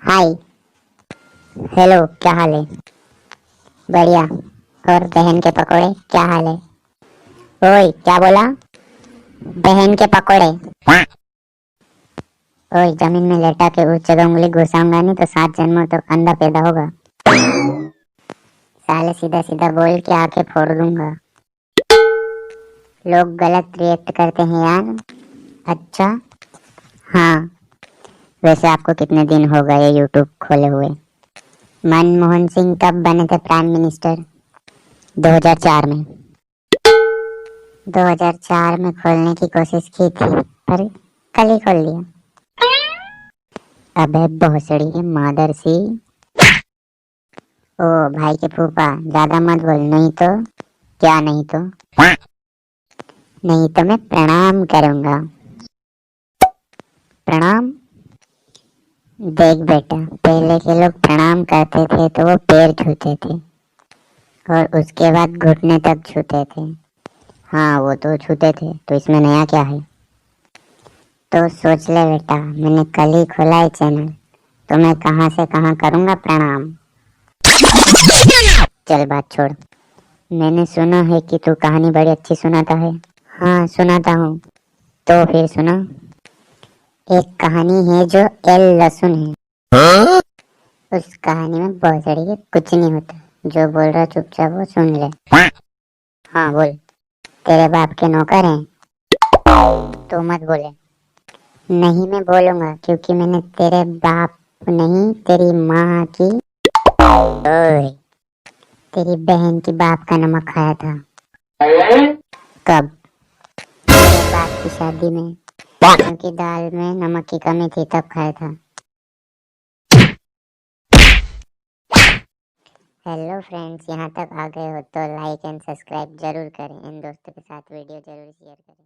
हाय। Hello, क्या हाल है? बढ़िया। और बहन के पकोड़े, क्या हाल है? ओए, क्या बोला? बहन के पकोड़े। ओए, जमीन में लेटा के उस जगह उंगली घुसाऊंगा नहीं तो 7 जन्मों तक अंधा पैदा होगा। साले सीधा सीधा बोल के आंखें फोड़ दूंगा। लोग गलत रिएक्ट करते हैं यार। अच्छा। हाँ। वैसे आपको कितने दिन हो गए यूट्यूब खोले हुए? मनमोहन सिंह कब बने थे प्राइम मिनिस्टर? 2004 में। 2004 में खोलने की कोशिश की थी, पर कल ही खोल लिया। अबे भोसड़ी के मादर सी। ओ भाई के फूफा, ज्यादा मत बोल, नहीं तो। क्या नहीं तो? नहीं तो मैं प्रणाम करूंगा। प्रणाम? देख बेटा, पहले के लोग प्रणाम करते थे तो वो पैर छूते थे और उसके बाद घुटने तक छूते थे। हाँ, वो तो छूते थे, तो इसमें नया क्या है? तो सोच ले बेटा, मैंने कल ही खोला है चैनल, तो मैं कहाँ से कहाँ करूंगा प्रणाम। चल बात छोड़। मैंने सुना है कि तू कहानी बड़ी अच्छी सुनाता है। हाँ, सुनाता हूँ। तो फिर सुना। एक कहानी है जो एल लहसुन है। उस कहानी में भोसड़ी के कुछ नहीं होता। जो बोल रहा चुपचाप वो सुन ले। हाँ बोल। तेरे बाप के नौकर हैं? तो मत बोले। नहीं, मैं बोलूंगा क्योंकि मैंने तेरे बाप नहीं, तेरी माँ की, ओए, तेरी बहन की बाप का नमक खाया था। कब? तेरे बाप की शादी में, क्योंकि दाल में नमक की कमी थी तब खाया था। हेलो फ्रेंड्स, यहाँ तक आ गए हो तो लाइक एंड सब्सक्राइब जरूर करें। इन दोस्तों के साथ वीडियो जरूर शेयर करें।